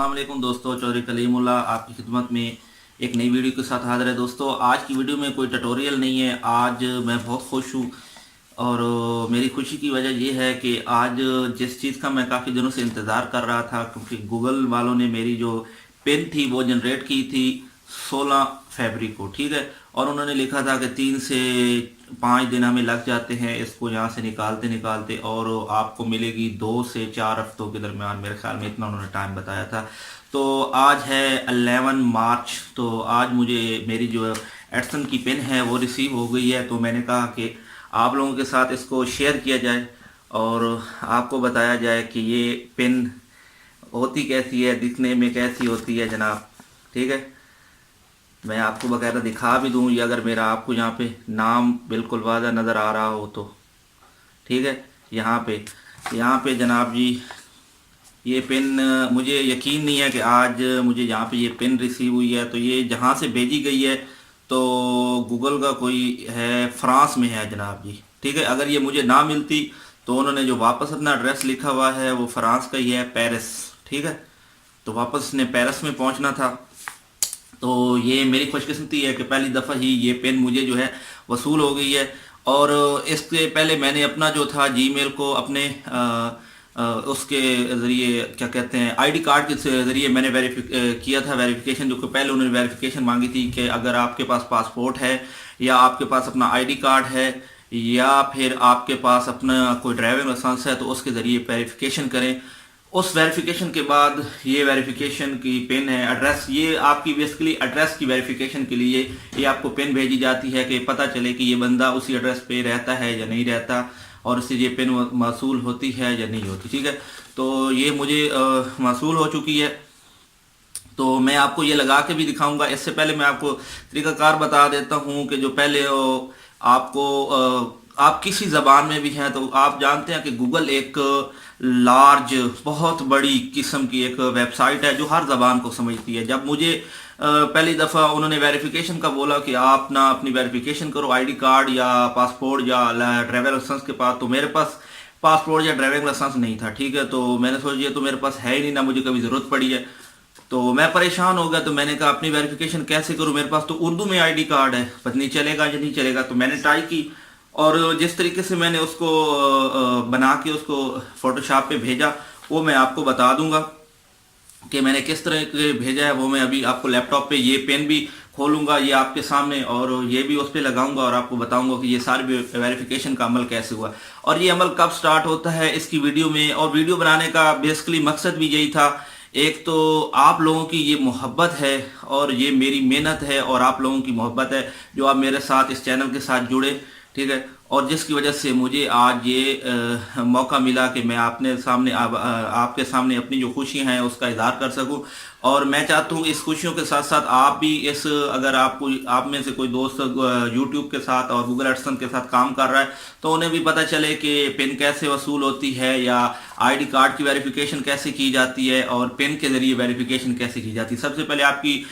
अस्सलाम वालेकुम दोस्तों, चौधरी कलीमुल्लाह आपकी खिदमत में एक नई वीडियो के साथ हाजिर है। दोस्तों, आज की वीडियो में कोई ट्यूटोरियल नहीं है। आज मैं बहुत खुश हूँ और मेरी खुशी की वजह यह है कि आज जिस चीज़ का मैं काफ़ी दिनों से इंतज़ार कर रहा था, क्योंकि गूगल वालों ने मेरी जो पिन थी वो जनरेट की थी 16 फरवरी को, ठीक है। और उन्होंने लिखा था कि 3 से 5 दिन हमें लग जाते हैं इसको यहाँ से निकालते निकालते, और आपको मिलेगी 2 से 4 हफ्तों के दरमियान, मेरे ख्याल में इतना उन्होंने टाइम बताया था। तो आज है 11 मार्च, तो आज मुझे मेरी जो एडसन की पिन है वो रिसीव हो गई है। तो मैंने कहा कि आप लोगों के साथ इसको शेयर किया जाए और आपको बताया जाए कि ये पिन होती कैसी है, दिखने में कैसी होती है जनाब, ठीक है। मैं आपको बकायदा दिखा भी दूँ, या अगर मेरा आपको यहाँ पे नाम बिल्कुल वाज़ा नज़र आ रहा हो तो, ठीक है। यहाँ पे जनाब जी, ये पिन मुझे यकीन नहीं है कि आज मुझे यहाँ पे ये पिन रिसीव हुई है। तो ये जहाँ से भेजी गई है तो गूगल का कोई है, फ्रांस में है जनाब जी, ठीक है। अगर ये मुझे ना मिलती तो उन्होंने जो वापस अपना एड्रेस लिखा हुआ है वो फ्रांस का ही है, पेरिस, ठीक है। तो वापस ने पेरिस में पहुंचना था। तो ये मेरी खुशकिस्मती है कि पहली दफ़ा ही ये पेन मुझे जो है वसूल हो गई है। और इससे पहले मैंने अपना जो था जीमेल को अपने उसके ज़रिए, क्या कहते हैं, आईडी कार्ड के ज़रिए मैंने किया था वेरिफिकेशन। जो कि पहले उन्होंने वेरिफिकेशन मांगी थी कि अगर आपके पास पासपोर्ट है, या आपके पास अपना आईडी कार्ड है, या फिर आपके पास अपना कोई ड्राइविंग लाइसेंस है, तो उसके ज़रिए वेरिफिकेशन करें। उस वेरिफिकेशन के बाद ये वेरिफिकेशन की पिन है, एड्रेस, ये आपकी बेसिकली एड्रेस की वेरिफिकेशन के लिए ये आपको पिन भेजी जाती है कि पता चले कि ये बंदा उसी एड्रेस पे रहता है या नहीं रहता, और इससे ये पिन मौसूल होती है या नहीं होती, ठीक है। तो ये मुझे मौसूल हो चुकी है। तो मैं आपको ये लगा के भी दिखाऊंगा। इससे पहले मैं आपको तरीकाकार बता देता हूँ कि जो पहले आपको आप किसी ज़बान में भी हैं तो आप जानते हैं कि गूगल एक लार्ज, बहुत बड़ी किस्म की एक वेबसाइट है जो हर ज़बान को समझती है। जब मुझे पहली दफ़ा उन्होंने वेरिफिकेशन का बोला कि आप ना अपनी वेरिफिकेशन करो आईडी कार्ड या पासपोर्ट या ड्राइविंग लाइसेंस के पास, तो मेरे पास पासपोर्ट या ड्राइविंग लाइसेंस नहीं था, ठीक है। तो मैंने सोचा ये तो मेरे पास है ही नहीं, ना मुझे कभी ज़रूरत पड़ी है। तो मैं परेशान हो गया। तो मैंने कहा अपनी वेरिफिकेशन कैसे करूं, मेरे पास तो उर्दू में आईडी कार्ड है, पता नहीं चलेगा या नहीं चलेगा। तो मैंने ट्राई की, और जिस तरीके से मैंने उसको बना के उसको फोटोशॉप पे भेजा वो मैं आपको बता दूंगा कि मैंने किस तरह के भेजा है। वो मैं अभी आपको लैपटॉप पे ये पेन भी खोलूंगा ये आपके सामने, और ये भी उस पर लगाऊंगा और आपको बताऊंगा कि ये सारी वेरिफिकेशन का अमल कैसे हुआ, और ये अमल कब स्टार्ट होता है इसकी वीडियो में। और वीडियो बनाने का बेसिकली मकसद भी यही था, एक तो आप लोगों की ये मोहब्बत है और ये मेरी मेहनत है, और आप लोगों की मोहब्बत है जो आप मेरे साथ इस चैनल के साथ जुड़े, ठीक है। और जिसकी वजह से मुझे आज ये मौका मिला कि मैं आपने सामने आपके सामने अपनी जो खुशियां हैं उसका इजहार कर सकूं। और मैं चाहता हूं इस खुशियों के साथ साथ आप भी इस, अगर आपको आप में से कोई दोस्त यूट्यूब के साथ और गूगल एडसन के साथ काम कर रहा है तो उन्हें भी पता चले कि पिन कैसे वसूल होती है, या आईडी कार्ड की वेरिफिकेशन कैसे की जाती है, और पिन के जरिए वेरिफिकेशन कैसे की जाती है। सबसे पहले आपकी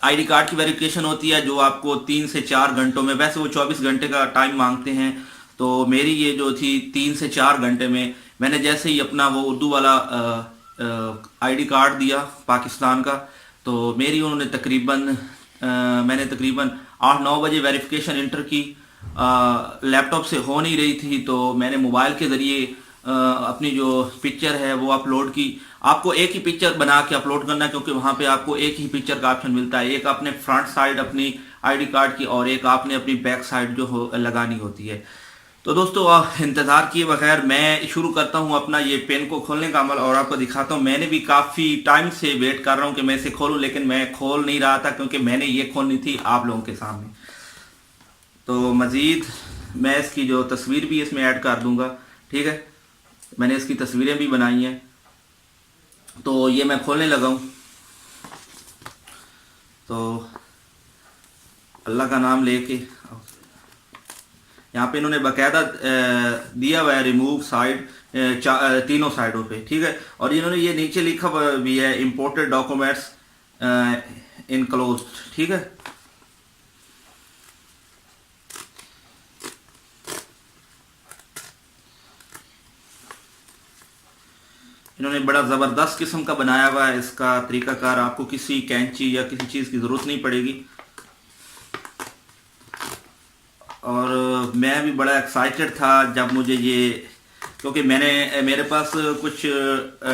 आईडी कार्ड की वेरिफिकेशन होती है, जो आपको 3 से 4 घंटों में, वैसे वो 24 घंटे का टाइम मांगते हैं। तो मेरी ये जो थी 3 से 4 घंटे में, मैंने जैसे ही अपना वो उर्दू वाला आईडी कार्ड दिया पाकिस्तान का, तो मेरी उन्होंने मैंने तकरीबन 8-9 बजे वेरिफिकेशन इंटर की। लैपटॉप से हो नहीं रही थी, तो मैंने मोबाइल के ज़रिए अपनी जो पिक्चर है वो अपलोड की। आपको एक ही पिक्चर बना के अपलोड करना है, क्योंकि वहाँ पे आपको एक ही पिक्चर का ऑप्शन मिलता है। एक आपने फ्रंट साइड अपनी आईडी कार्ड की, और एक आपने अपनी बैक साइड जो लगानी होती है। तो दोस्तों, इंतज़ार किए बगैर मैं शुरू करता हूँ अपना ये पेन को खोलने का अमल, और आपको दिखाता हूँ। मैंने भी काफ़ी टाइम से वेट कर रहा हूँ कि मैं इसे खोलूँ, लेकिन मैं खोल नहीं रहा था क्योंकि मैंने ये खोलनी थी आप लोगों के सामने। तो मज़ीद मैं इसकी जो तस्वीर भी इसमें ऐड कर दूंगा, ठीक है। मैंने इसकी तस्वीरें भी बनाई हैं। तो ये मैं खोलने लगा हूँ। तो अल्लाह का नाम लेके, यहाँ पे इन्होंने बाकायदा दिया हुआ है रिमूव साइड, तीनों साइडों पे, ठीक है। और इन्होंने ये नीचे लिखा हुआ भी है इम्पोर्टेड डॉक्यूमेंट्स इनक्लोज्ड, ठीक है। इन्होंने बड़ा ज़बरदस्त किस्म का बनाया हुआ है। इसका तरीकाकार आपको किसी कैंची या किसी चीज़ की ज़रूरत नहीं पड़ेगी। और मैं भी बड़ा एक्साइटेड था जब मुझे ये, क्योंकि मेरे पास कुछ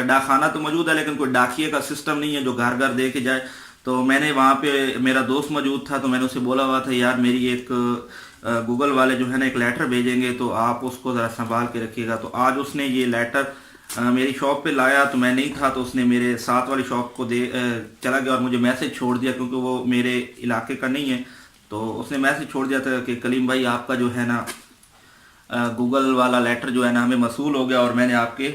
डाकखाना तो मौजूद है लेकिन कोई डाकिए का सिस्टम नहीं है जो घर घर दे के जाए। तो मैंने वहाँ पे, मेरा दोस्त मौजूद था तो मैंने उसे बोला हुआ था, यार मेरी एक गूगल वाले जो है ना एक लेटर भेजेंगे तो आप उसको ज़रा संभाल के रखिएगा। तो आज उसने ये लेटर मेरी शॉप पे लाया, तो मैं नहीं था तो उसने मेरे साथ वाली शॉप को चला गया और मुझे मैसेज छोड़ दिया, क्योंकि वो मेरे इलाके का नहीं है। तो उसने मैसेज छोड़ दिया था कि कलीम भाई आपका जो है ना गूगल वाला लेटर जो है ना हमें मसूल हो गया और मैंने आपके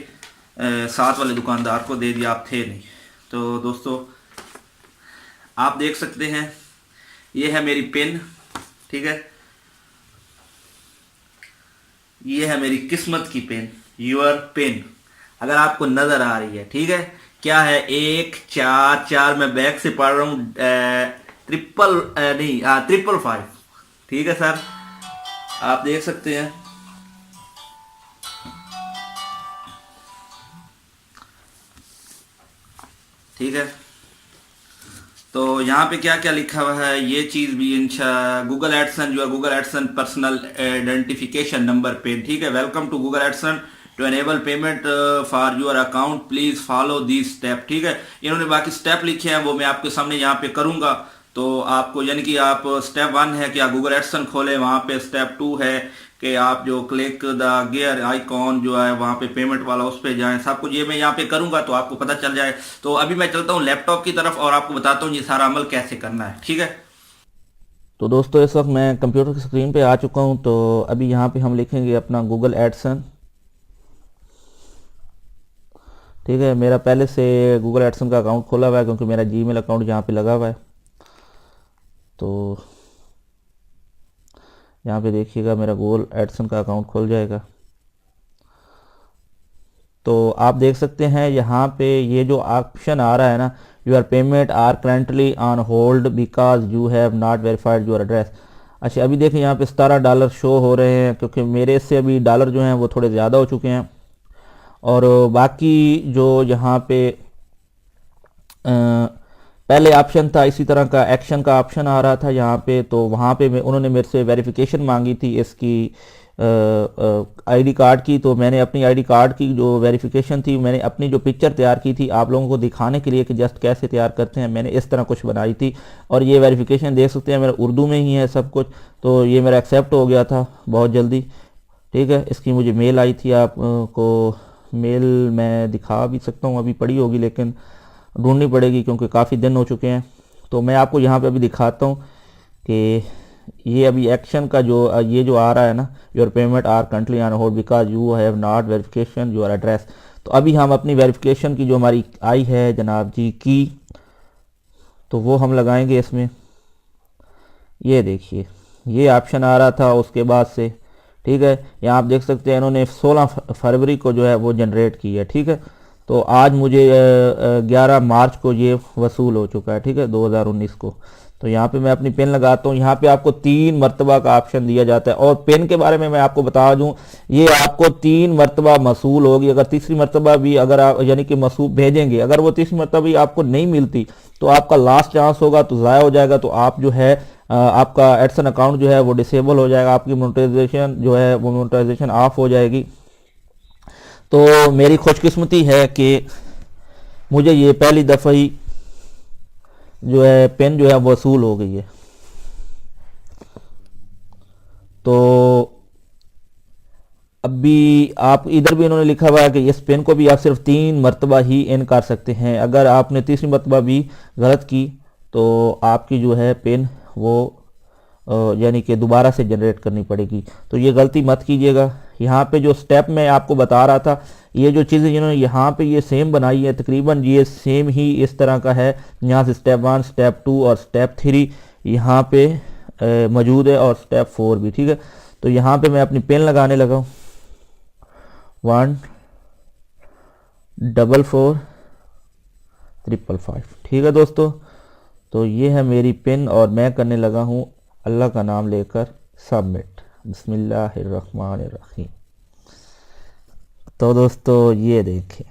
साथ वाले दुकानदार को दे दिया, आप थे नहीं। तो दोस्तों आप देख सकते हैं ये है मेरी पिन, ठीक है, ये है मेरी किस्मत की पेन, योर पेन, अगर आपको नजर आ रही है, ठीक है। क्या है, 144, मैं बैक से पढ़ रहा हूँ, ट्रिपल नहीं, 555, ठीक है सर, आप देख सकते हैं। ठीक है, तो यहाँ पे क्या क्या लिखा हुआ है, ये चीज़ भी इंशा गूगल एडसन, जो है Google AdSense personal identification number PIN, ठीक है। Welcome to Google AdSense, to enable payment for your account please follow this step, ठीक है। इन्होंने बाकी स्टेप लिखे हैं वो मैं आपके सामने यहाँ पे करूँगा। तो आपको यानी कि आप स्टेप 1 है कि आप गूगल एडसन खोलें, वहाँ पे स्टेप 2 है कि आप जो क्लिक द गियर आइकॉन जो है वहाँ पे पेमेंट वाला उस पर जाएं। सब कुछ ये मैं यहाँ पे करूँगा तो आपको पता चल जाए। तो अभी मैं चलता हूँ लैपटॉप की तरफ और आपको बताता हूँ ये सारा अमल कैसे करना है, ठीक है। तो दोस्तों इस वक्त मैं कंप्यूटर की स्क्रीन पे आ चुका हूँ। तो अभी यहाँ पे हम लिखेंगे अपना गूगल एडसन, ठीक है। मेरा पहले से गूगल एडसन का अकाउंट खोला हुआ है क्योंकि मेरा जीमेल अकाउंट यहाँ पे लगा हुआ है। तो यहाँ पे देखिएगा मेरा गूगल एडसन का अकाउंट खुल जाएगा। तो आप देख सकते हैं यहाँ पे ये जो ऑप्शन आ रहा है ना, your payment are currently on hold because you have not verified your address. अच्छा अभी देखें यहाँ पे $17 शो हो रहे हैं क्योंकि मेरे से अभी डॉलर जो हैं वो थोड़े ज़्यादा हो चुके हैं। और बाकी जो यहाँ पे पहले ऑप्शन था इसी तरह का एक्शन का ऑप्शन आ रहा था यहाँ पे, तो वहाँ पे उन्होंने मेरे से वेरिफिकेशन मांगी थी इसकी आईडी कार्ड की। तो मैंने अपनी आईडी कार्ड की जो वेरिफिकेशन थी, मैंने अपनी जो पिक्चर तैयार की थी आप लोगों को दिखाने के लिए कि जस्ट कैसे तैयार करते हैं, मैंने इस तरह कुछ बनाई थी। और ये वेरिफिकेशन देख सकते हैं मेरा उर्दू में ही है सब कुछ। तो ये मेरा एक्सेप्ट हो गया था बहुत जल्दी, ठीक है। इसकी मुझे मेल आई थी, आपको मेल मैं दिखा भी सकता हूँ, अभी पड़ी होगी लेकिन ढूंढनी पड़ेगी क्योंकि काफ़ी दिन हो चुके हैं। तो मैं आपको यहाँ पे अभी दिखाता हूँ कि ये अभी एक्शन का जो ये जो आ रहा है ना, your payment are currently on hold because you have not verification your address. तो अभी हम अपनी वेरिफिकेशन की जो हमारी आई है जनाब जी की, तो वो हम लगाएंगे इसमें। ये देखिए ये ऑप्शन आ रहा था उसके बाद से, ठीक है। यहाँ आप देख सकते हैं इन्होंने 16 फरवरी को जो है वो जनरेट की है, ठीक है। तो आज मुझे 11 मार्च को ये वसूल हो चुका है, ठीक है, 2019 को। तो यहाँ पे मैं अपनी पेन लगाता हूँ। यहाँ पे आपको 3 मरतबा का ऑप्शन दिया जाता है। और पेन के बारे में मैं आपको बता दूँ, ये आपको 3 मरतबा मसूल होगी। अगर तीसरी मरतबा भी अगर आप यानी कि मसूल भेजेंगे, अगर वो तीसरी मरतबा भी आपको नहीं मिलती तो आपका लास्ट चांस होगा, तो ज़ाया हो जाएगा। तो आप जो है आपका एडसन अकाउंट जो है वो डिसेबल हो जाएगा, आपकी मोनेटाइजेशन जो है वो मोनेटाइजेशन ऑफ हो जाएगी। तो मेरी खुशकिस्मती है कि मुझे ये पहली दफ़ा ही जो है पेन जो है वसूल हो गई है। तो अभी आप इधर भी इन्होंने लिखा हुआ है कि इस पेन को भी आप सिर्फ 3 मरतबा ही इन कर सकते हैं। अगर आपने तीसरी मरतबा भी गलत की तो आपकी जो है पेन वो यानी कि दोबारा से जनरेट करनी पड़ेगी। तो ये गलती मत कीजिएगा। यहाँ पे जो स्टेप मैं आपको बता रहा था, ये जो चीज़ें जिन्होंने यहाँ पे ये सेम बनाई है, तकरीबन ये सेम ही इस तरह का है। यहाँ से स्टेप 1, स्टेप 2 और स्टेप 3 यहाँ पे मौजूद है और स्टेप 4 भी, ठीक है। तो यहाँ पे मैं अपनी पेन लगाने लगा हूँ, 1 4 4 555, ठीक है दोस्तों। तो ये है मेरी पेन और मैं करने लगा हूँ अल्लाह का नाम लेकर सबमिट, बिस्मिल्लाहिर्रहमानिर्रहीम। तो दोस्तों ये देखें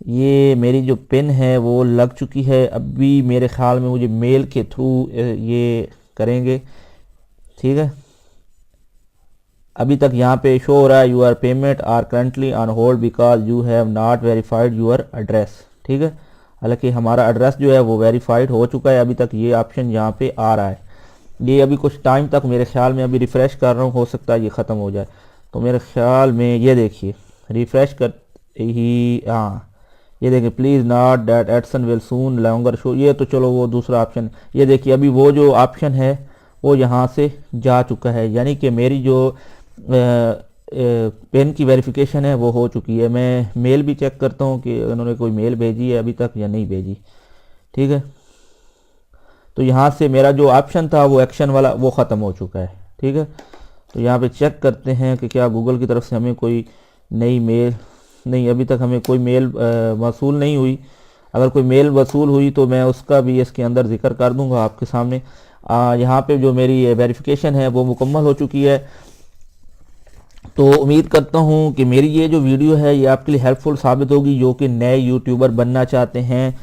ये मेरी जो पिन है वो लग चुकी है। अभी मेरे ख्याल में मुझे मेल के थ्रू ये करेंगे, ठीक है। अभी तक यहाँ पे शो हो रहा है your payment are currently on hold because you have not verified your address, ठीक है। हालांकि हमारा एड्रेस जो है वो वेरीफाइड हो चुका है, अभी तक ये ऑप्शन यहाँ पे आ रहा है। ये अभी कुछ टाइम तक मेरे ख्याल में, अभी रिफ़्रेश कर रहा हूँ, हो सकता है ये ख़त्म हो जाए। तो मेरे ख्याल में ये देखिए रिफ़्रेश कर ही, हाँ ये देखिए please not that Edson will soon longer show. ये तो चलो वो दूसरा ऑप्शन, ये देखिए अभी वो जो ऑप्शन है वो यहाँ से जा चुका है, यानी कि मेरी जो पेन की वेरिफिकेशन है वो हो चुकी है। मैं मेल भी चेक करता हूँ कि उन्होंने कोई मेल भेजी है अभी तक या नहीं भेजी, ठीक है। तो यहाँ से मेरा जो ऑप्शन था वो एक्शन वाला वो ख़त्म हो चुका है, ठीक है। तो यहाँ पे चेक करते हैं कि क्या गूगल की तरफ से हमें कोई नई मेल, नहीं अभी तक हमें कोई मेल वसूल नहीं हुई। अगर कोई मेल वसूल हुई तो मैं उसका भी इसके अंदर जिक्र कर दूंगा आपके सामने। यहाँ पे जो मेरी वेरिफिकेशन है वो मुकम्मल हो चुकी है। तो उम्मीद करता हूँ कि मेरी ये जो वीडियो है ये आपके लिए हेल्पफुल साबित होगी, जो कि नए यूट्यूबर बनना चाहते हैं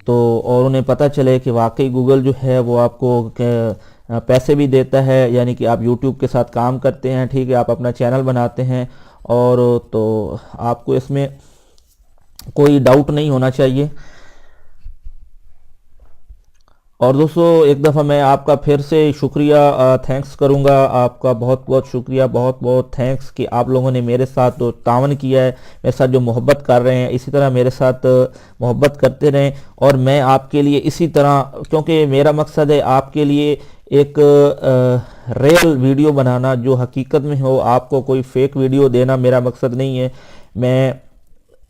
तो, और उन्हें पता चले कि वाकई गूगल जो है वो आपको पैसे भी देता है, यानी कि आप यूट्यूब के साथ काम करते हैं, ठीक है, आप अपना चैनल बनाते हैं और तो आपको इसमें कोई डाउट नहीं होना चाहिए। और दोस्तों एक दफ़ा मैं आपका फिर से शुक्रिया थैंक्स करूंगा, आपका बहुत बहुत शुक्रिया, बहुत बहुत थैंक्स कि आप लोगों ने मेरे साथ जो तावन किया है, मेरे साथ जो मोहब्बत कर रहे हैं, इसी तरह मेरे साथ मोहब्बत करते रहें। और मैं आपके लिए इसी तरह, क्योंकि मेरा मकसद है आपके लिए एक रियल वीडियो बनाना जो हकीकत में हो, आपको कोई फेक वीडियो देना मेरा मकसद नहीं है। मैं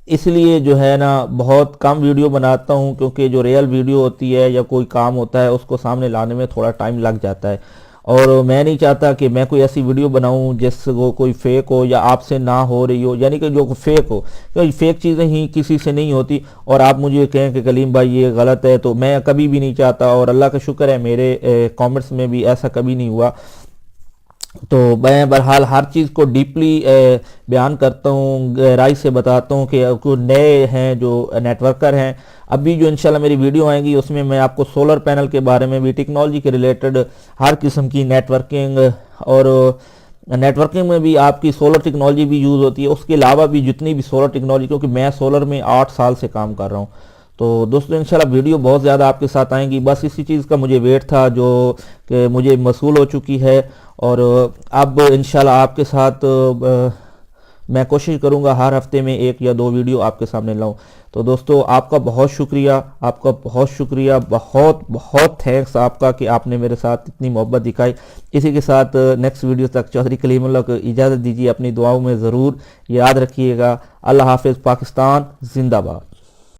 इसलिए जो है ना बहुत कम वीडियो बनाता हूँ, क्योंकि जो रियल वीडियो होती है या कोई काम होता है उसको सामने लाने में थोड़ा टाइम लग जाता है। और मैं नहीं चाहता कि मैं कोई ऐसी वीडियो बनाऊं जिसको कोई फेक हो या आपसे ना हो रही हो, यानी कि जो फेक हो, क्योंकि फेक चीज़ें ही किसी से नहीं होती। और आप मुझे कहें कि कलीम भाई ये गलत है, तो मैं कभी भी नहीं चाहता, और अल्लाह का शुक्र है मेरे कमेंट्स में भी ऐसा कभी नहीं हुआ। तो मैं बहरहाल हर चीज़ को डीपली बयान करता हूँ, गहराई से बताता हूँ कि कुछ नए हैं जो नेटवर्कर हैं। अभी जो इंशाल्लाह मेरी वीडियो आएगी उसमें मैं आपको सोलर पैनल के बारे में भी, टेक्नोलॉजी के रिलेटेड हर किस्म की नेटवर्किंग, और नेटवर्किंग में भी आपकी सोलर टेक्नोलॉजी भी यूज़ होती है, उसके अलावा भी जितनी भी सोलर टेक्नोलॉजी, क्योंकि मैं सोलर में 8 साल से काम कर रहा हूँ। तो दोस्तों इंशाल्लाह वीडियो बहुत ज़्यादा आपके साथ आएंगी, बस इसी चीज़ का मुझे वेट था जो कि मुझे मसूल हो चुकी है। और अब इंशाल्लाह आपके साथ मैं कोशिश करूंगा हर हफ्ते में 1 या 2 वीडियो आपके सामने लाऊं। तो दोस्तों आपका बहुत शुक्रिया, आपका बहुत शुक्रिया, बहुत बहुत थैंक्स आपका कि आपने मेरे साथ इतनी मोहब्बत दिखाई। इसी के साथ नेक्स्ट वीडियो तक चौधरी कलीमुल्लाह को इजाज़त दीजिए, अपनी दुआओं में ज़रूर याद रखिएगा। अल्लाह हाफिज़, पाकिस्तान जिंदाबाद।